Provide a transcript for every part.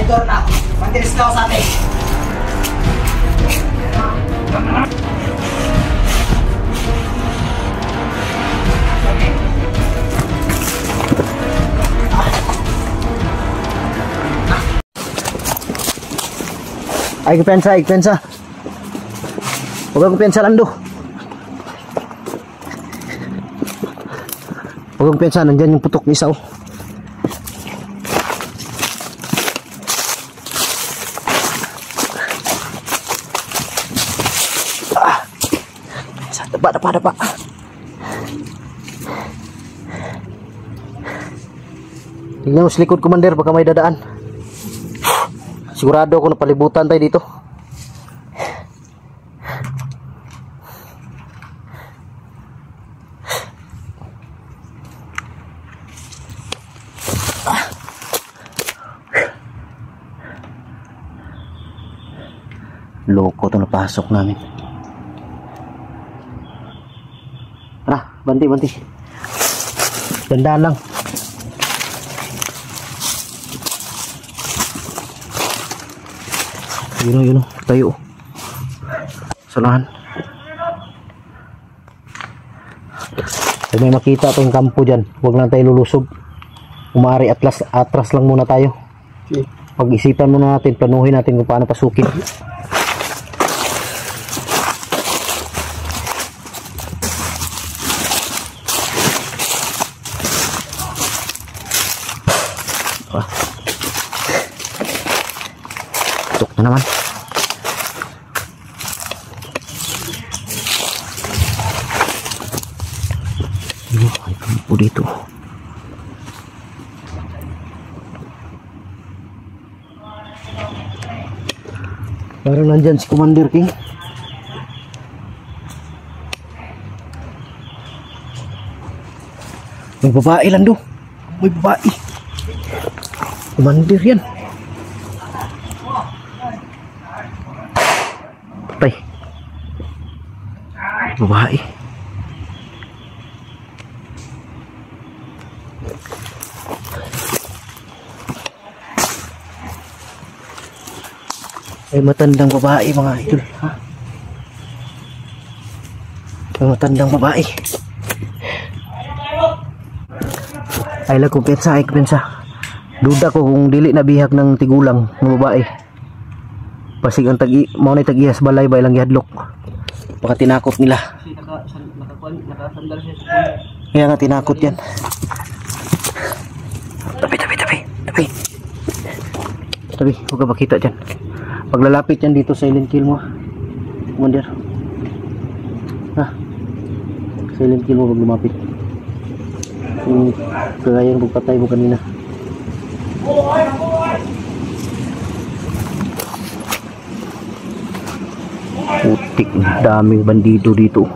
door na. Mandiris ka ako sa atin. Ay, pensa. Huwag kang pensa, Lando. Huwag kang pensa, nandyan yung putok ni isa, oh. Dapa. Tingnan mo sa likod, Commander, baka may dadaan. Sigurado ako na palibutan tayo dito. Loko itong napasok namin. Tara, banti. Dandaan lang. Yun o, tayo. Sulahan. Pag may makita tayong kampo dyan, huwag lang tayo lulusog. Umari atras lang muna tayo. Pag-isipan muna natin, planuhin natin kung paano pasukin. Tuk na naman. Ay, kampo dito. Parang nandyan si Commander King. May babae, Lando. May babae. Commander yan. Patay. Babae. Ay, matandang babae, mga idol. Ha? Ay, matandang babae. Ay, kumpensa. Duda ko kung dili na bihag ng tigulang ng babae. Pasig ang maunay tag-ihas balay ba ilang gihadlok. Baka tinakot nila. Nakasandal siya sa puno. Kaya nga tinakot yan. Tabi, huwag ka makita dyan. Paglalapit yan dito sa silent kill mo, Commander. Ha? Silent kill mo pag lumapit. Yung kagaya ng pagpatay mo kanina. Putik, daming bandido dito.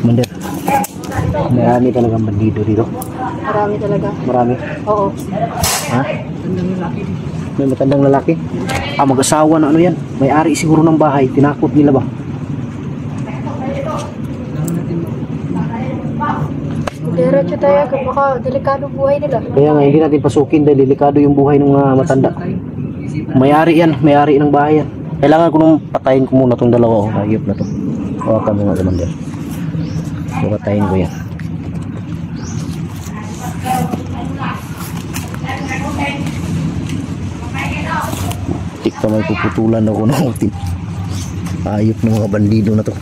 Commander, marami talagang bandido dito. Marami talaga. Marami? Oo. Ha? May matandang lalaki. Mag-asawa na ano yan. May-ari siguro ng bahay. Tinakot nila ba? Diretso tayo. Baka delikado buhay nila. Kaya nga hindi natin pasukin dahil delikado yung buhay ng matanda. May-ari yan. May-ari ng bahay yan. Kailangan ko nung patayin ko muna itong dalawa. Hayop na to. Hawakan mo nga, Commander. So, patayin ko yan. Tik pa may puputulan ako ng utik. Ayop ng mga bandido na to.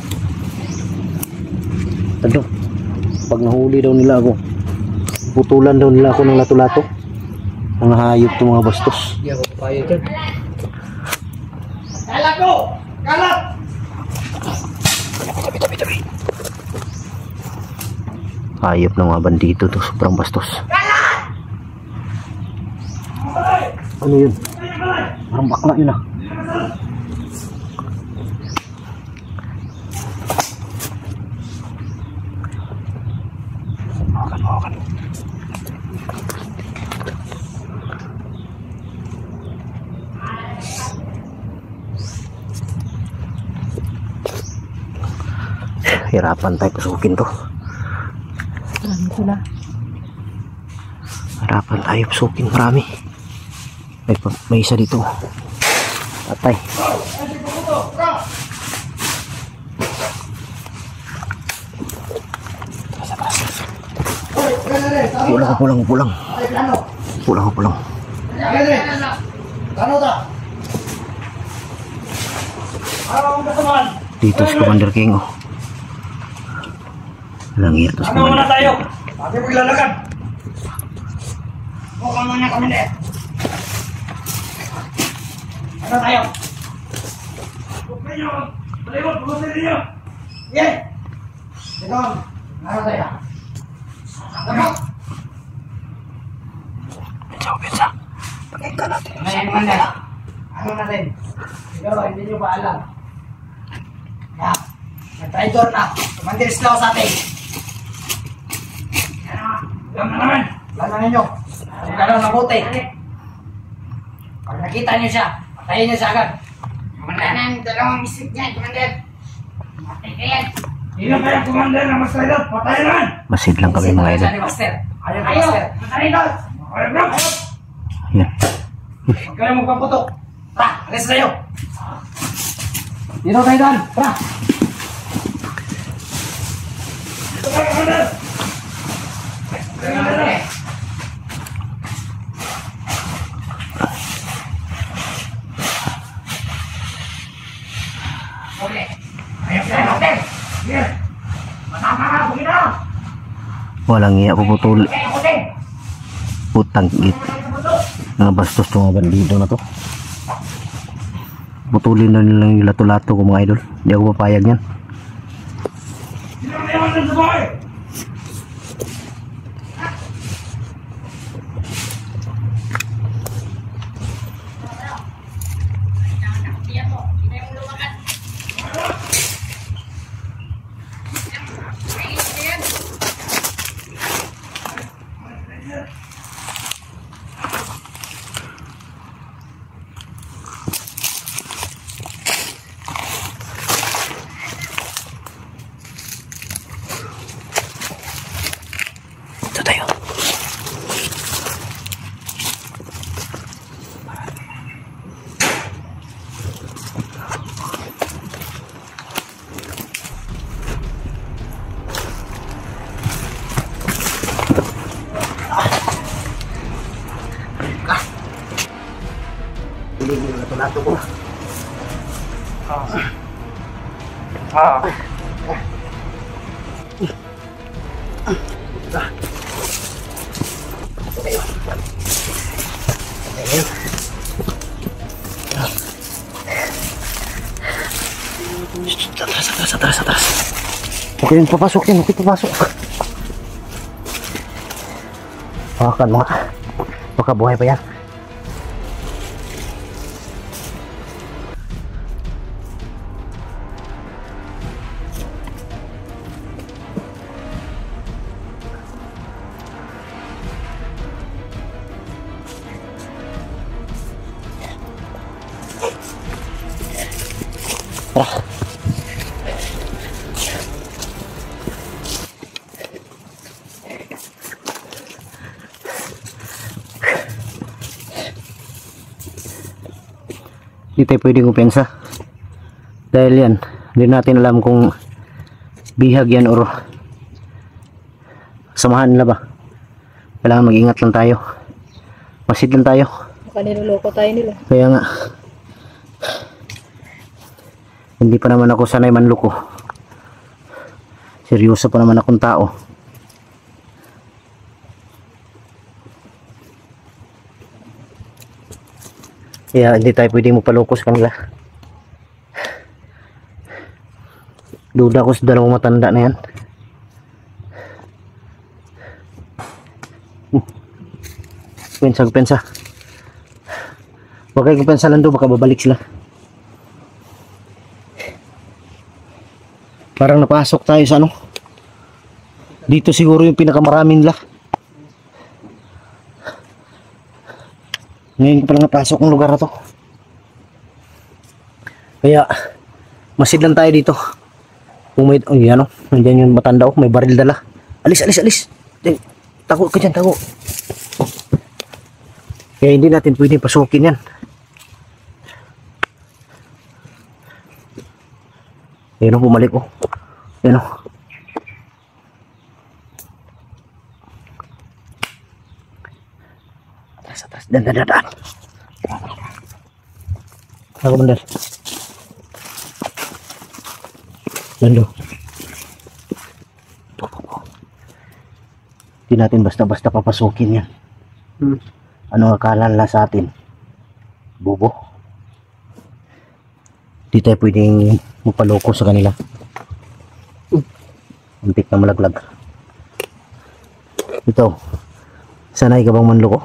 Ano? Pag nahuli daw nila ako, putulan daw nila ako ng lato-lato. Ang hayop ng mga bastos. Hindi ako papaya dyan. Kalat ko! Kalat! Tabi. Hayop ng mga bandido to. Sobrang bastos. Ano yun? Parang bakla yun ah. Hawakan. Hirapan tayo pasukin to. Marami sila. Hirapan tayo pasukin, marami. May isa dito. Patay. Pulang. Pulang. Dito si Commander King, oh. Langir to si Ano muna Commander. tayo? Bakit maglalakad? Mukhang muna kami na. Ano tayo? Bukay nyo! Baliwag! Bukay ninyo! Sige! Ito! Ano tayo? Ano? Pensa. Pakita natin. Ngayon muna. Ano natin? Siguro hindi nyo pa alam. Yeah. Nag-traitor na. Tumandiris na ako sa atin. Alam na naman. Alam na ninyo. Kung gano'n mabuti. Pag nakita nyo siya, patayin nyo siya agad. Commander. Ang dalawang isip niya, Commander. Matay ka yan. Hindi na kaya, Commander, na mas traitor. Patayin naman. Masid lang kami mga idol. Ayaw, Master. Traitor. Ayaw, bro. Yan. Huwag ka na magpaputok. Tara, alis tayo. Dito tayo doon. Tara. Dito tayo, Commander. Walang iya puputol. Putang git. Mga bastos to mga bandido na to. Putulin na nilang yung lato-lato ko mga idol. Hindi ako papayag yan. Ito tayo. Hindi mo lato-lato ko. Atras. Huwag kayong papasok yan, huwag kayong papasok. Hawakan mga. Baka buhay pa yan. Tara. Hindi tayo pwedeng upensa dahil yan, hindi natin alam kung bihag yan or samahan nila ba. Kailangan mag-ingat lang tayo, masid lang tayo. Baka niloloko tayo nila. Kaya nga hindi pa naman ako sanay manloko, seryoso pa naman akong tao. Kaya hindi tayo pwedeng magpaloko sa kanila. Duda ko sa dalawang matanda na yan. Pensa. Huwag kayo pensa lang doon, baka babalik sila. Parang napasok tayo sa ano. Dito siguro yung pinakamaraming nila. Ngayon ko palang napasok ng lugar na to. Kaya masid lang tayo dito. Kung may, oh yan o, nandiyan yung matanda o, may baril dala. Alis. Tago ka dyan, tago. Kaya hindi natin pwedeng pasukin yan. Ayan o, bumalik o. Ayan o. Atas. Dan. Ako bandar. Lando. Hindi natin basta-basta papasukin yan. Ano akala nila sa atin? Bobo. Hindi tayo pwedeng mapaloko sa kanila. Untik na malaglag. Ito, sanay ka bang manloko?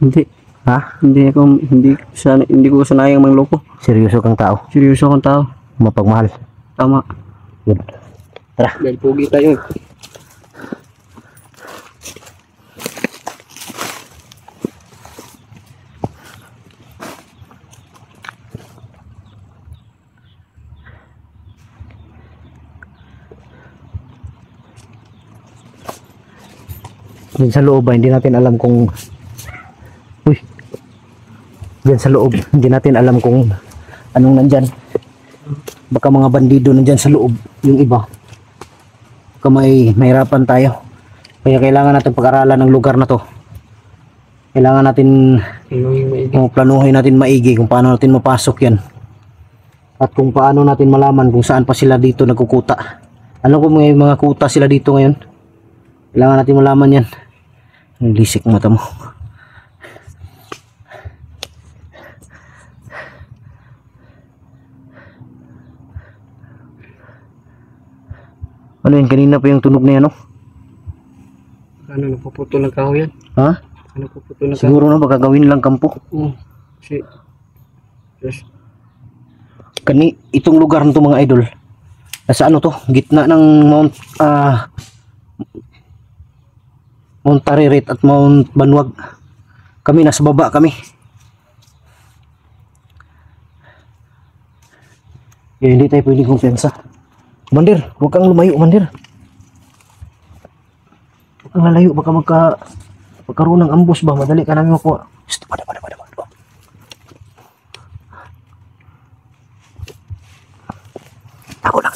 Hindi. Ha? Hindi ko sanayang mangloko. Seryoso kang tao? Seryoso akong tao. Mapagmahal? Tama. Good. Tara. Dahil pugi tayo. Diyan sa loob ba, hindi natin alam kung diyan sa loob, hindi natin alam kung anong nandyan. Baka mga bandido nandyan sa loob, yung iba. Baka mahirapan tayo. Kaya kailangan natin pag-aralan ng lugar na to. Kailangan natin planuhin natin maigi kung paano natin mapasok yan. At kung paano natin malaman kung saan pa sila dito nagkukuta. Ano kung may mga kuta sila dito ngayon? Kailangan natin malaman yan. Lisik mata mo. Ano yan? Kanina pa yung tunog na yan, no? Ano, napuputol ng kahoy yan? Ha? Ano, napuputol ng kahoy? Siguro na baka gawin lang kampo. Kasi, yes. Itong lugar nito mga idol, nasa ano to? Gitna ng Mount Taririt at Mount Banwag. Kami nasa baba kami. Hindi tayo pwedeng kumpiyansa. Mandir, huwag kang lumayo, Mandir. Huwag kang lalayo, baka magkaroon ng ambush ba? Madali ka namin makuha. Pada. Tako lang.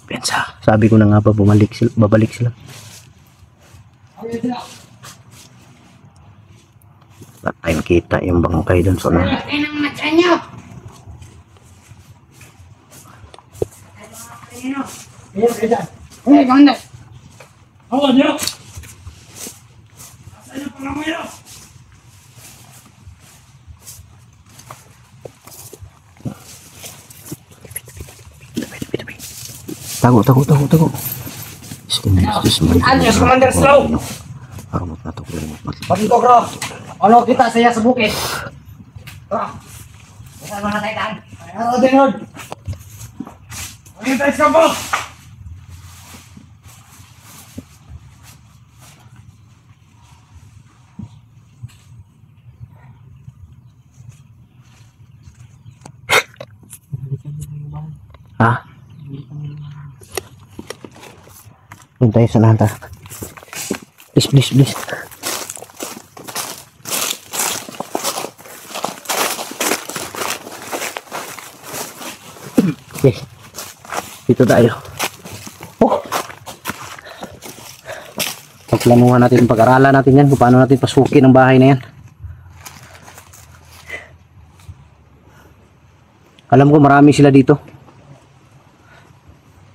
Pensa, sabi ko na nga ba babalik sila. At time kita yung bangkay dun sa mga. Tago. Anyos, Commander Slow. Armot na to. Pagito, bro. Ano kita saya sa bukid? Bro. Saan mo na tayo taan? Ano din, Lord? Ano tayo sa buk? Ha? Doon tayo sa nanta. Please. Okay. Dito tayo. Pagplanuhan natin, pag-aralan natin yan kung paano natin pasukin ang bahay na yan. Alam ko marami sila dito.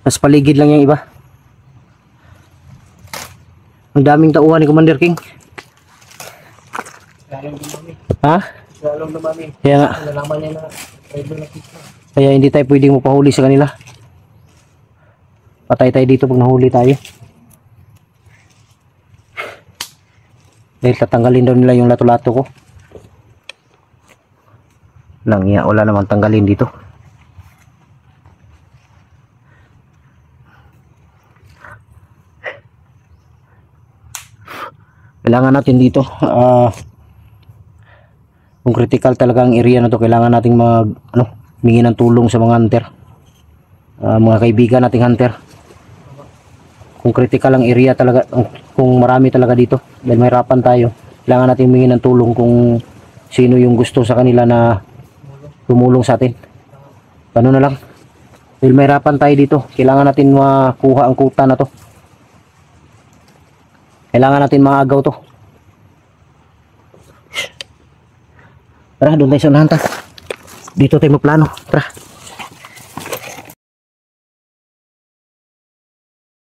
Mas paligid lang yung iba. Ang daming tauhan ni Commander King. Ha? Lalong na mami. Kaya nga. Nalaman niya na idol na kita. Kaya hindi tayo pwedeng mapahuli sa kanila. Patay tayo dito pag nahuli tayo. Dahil tatanggalin daw nila yung lato-lato ko. Langya, wala namang tanggalin dito. Kailangan natin dito Kung critical talaga ang area na to, kailangan nating humingi ng tulong sa mga hunter. Mga kaibigan nating hunter. Kung critical ang area talaga, kung marami talaga dito, dahil mahirapan tayo, kailangan nating humingi ng tulong kung sino yung gusto sa kanila na tumulong sa atin. Ano na lang. Dahil mahirapan tayo dito, kailangan natin makuha ang kuta na to. Kailangan natin maagaw to. Tara, doon tayo sa unahan ta. Dito tayo magplano. Tara.